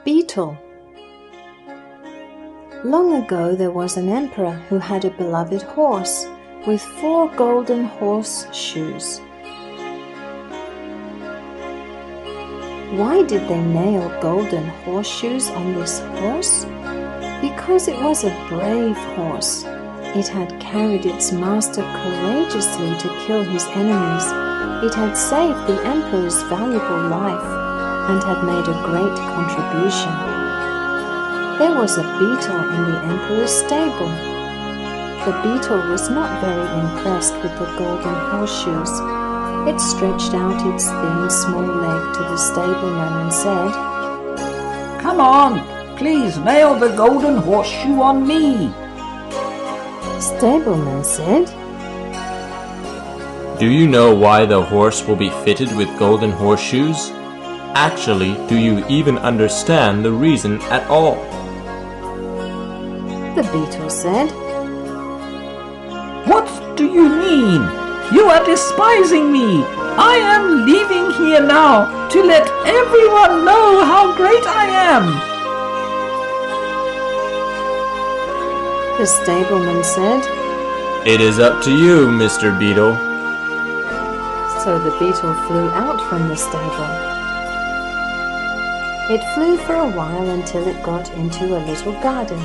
Beetle. Long ago there was an emperor who had a beloved horse with 4 golden horseshoes. Why did they nail golden horseshoes on this horse? Because it was a brave horse. It had carried its master courageously to kill his enemies. It had saved the emperor's valuable life and had made a great contribution. There was a beetle in the emperor's stable. The beetle was not very impressed with the golden horseshoes. It stretched out its thin, small leg to the stableman and said, "Come on, please nail the golden horseshoe on me." Stableman said, "Do you know why the horse will be fitted with golden horseshoes? Actually, do you even understand the reason at all?" The beetle said, "What do you mean? You are despising me. I am leaving here now to let everyone know how great I am." The stableman said, "It is up to you, Mr. Beetle." So the beetle flew out from the stable. It flew for a while until it got into a little garden,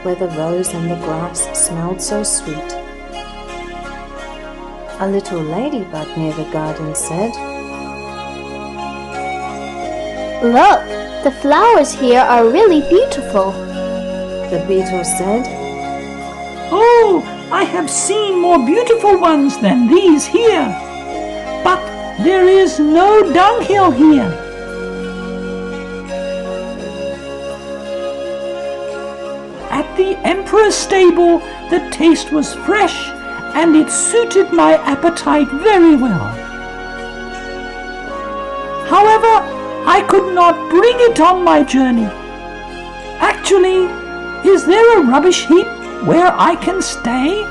where the rose and the grass smelled so sweet. A little ladybug near the garden said, "Look, the flowers here are really beautiful." The beetle said, "Oh, I have seen more beautiful ones than these here. But there is no dunghill here." At the emperor's stable, the taste was fresh and it suited my appetite very well. However, I could not bring it on my journey. Actually, is there a rubbish heap where I can stay?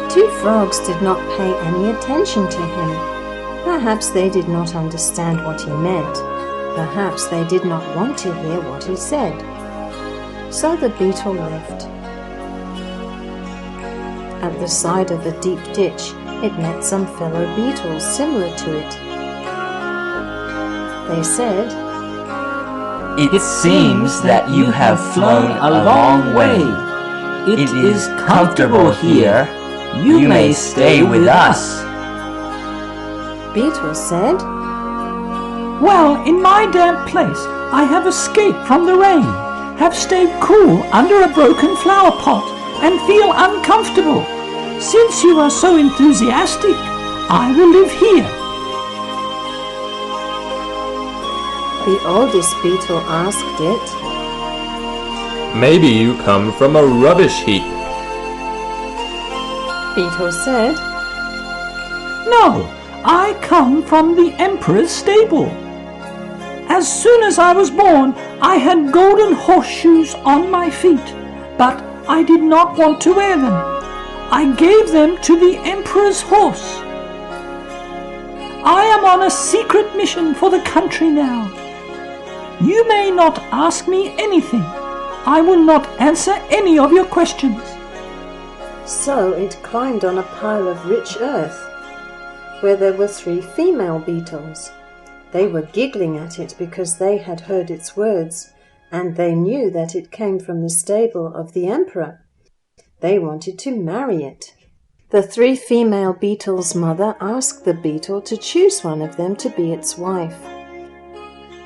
2 frogs did not pay any attention to him. Perhaps they did not understand what he meant. Perhaps they did not want to hear what he said. So the beetle left. At the side of a deep ditch, it met some fellow beetles similar to it. They said, "It seems that you have flown a long way. It is comfortable here. You may stay with us." Beetle said, "Well, in my damp place, I have escaped from the rain, have stayed cool under a broken flower pot, and feel uncomfortable. Since you are so enthusiastic, I will live here." The oldest beetle asked it, "Maybe you come from a rubbish heap." Beetle said, "No, I come from the emperor's stable. As soon as I was born, I had golden horseshoes on my feet, but I did not want to wear them. I gave them to the emperor's horse. I am on a secret mission for the country now. You may not ask me anything. I will not answer any of your questions." So it climbed on a pile of rich earth, where there were 3 female beetles. They were giggling at it because they had heard its words, and they knew that it came from the stable of the emperor. They wanted to marry it. The 3 female beetles' mother asked the beetle to choose one of them to be its wife.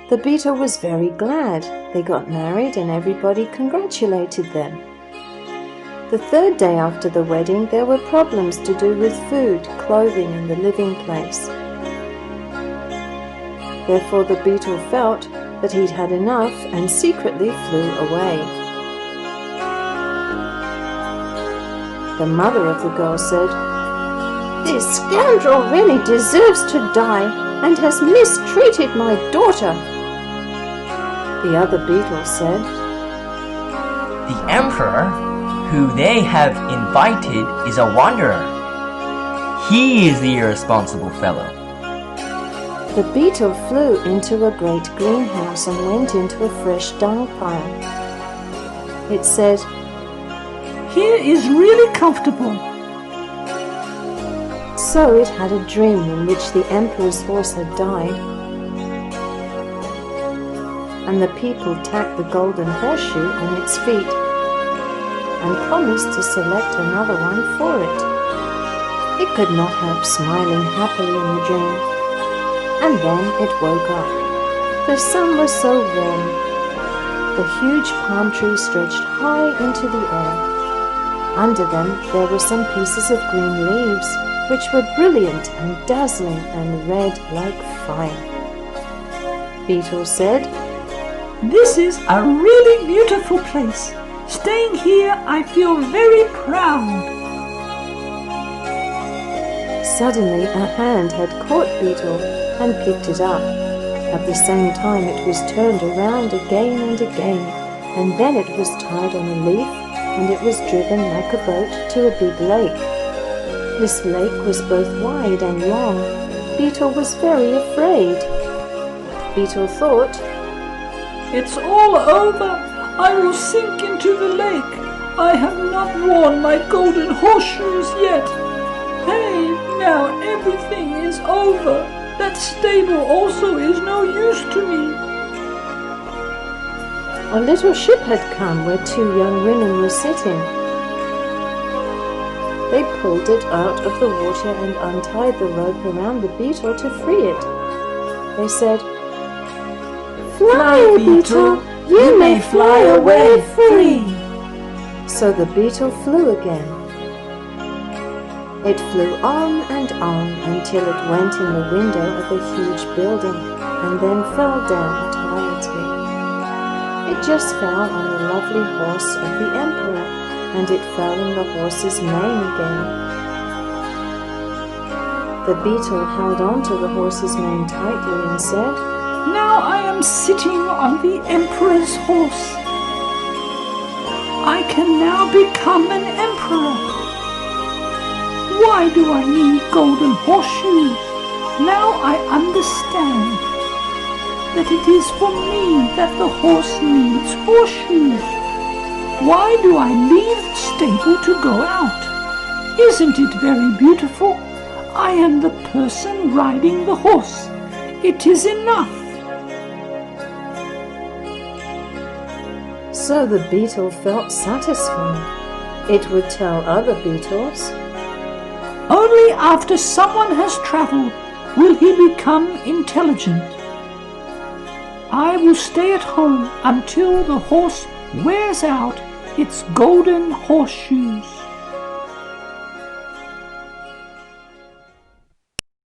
The beetle was very glad. They got married and everybody congratulated them. The 3rd day after the wedding, there were problems to do with food, clothing, and the living place. Therefore the beetle felt that he'd had enough and secretly flew away. The mother of the girl said, "This scoundrel really deserves to die and has mistreated my daughter." The other beetle said, The emperor, who they have invited, is a wanderer. He is the irresponsible fellow. The beetle flew into a great greenhouse and went into a fresh dung pile. It said, "Here is really comfortable." So it had a dream in which the emperor's horse had died, and the people tacked the golden horseshoe on its feet and promised to select another one for it. It could not help smiling happily in the dream, and then it woke up. The sun was so warm. The huge palm tree stretched high into the air. Under them there were some pieces of green leaves, which were brilliant and dazzling and red like fire. Beetle said, "This is a really beautiful place. Staying here, I feel very proud." Suddenly a hand had caught Beetle and picked it up. At the same time it was turned around again and again, and then it was tied on a leaf, and it was driven like a boat to a big lake. This lake was both wide and long. Beetle was very afraid. Beetle thought, "It's all over. I will sink into the lake. I have not worn my golden horseshoes yet. Hey, now everything is over. That stable also is no use to me." A little ship had come where two young women were sitting. They pulled it out of the water and untied the rope around the beetle to free it. They said, "Fly, beetle, you may fly away free." So the beetle flew again. It flew on until it went in the window of a huge building and then fell down quietly. It just fell on the lovely horse of the emperor, and it fell in the horse's mane again. The beetle held on to the horse's mane tightly and said, "Now I am sitting on the emperor's horse. I can now become an emperor. Why do I need golden horseshoes? Now I understand that it is for me that the horse needs horseshoes. Why do I leave the stable to go out? Isn't it very beautiful? I am the person riding the horse. It is enough." So the beetle felt satisfied. It would tell other beetles, Only after someone has traveled will he become intelligent. I will stay at home until the horse wears out its golden horseshoes.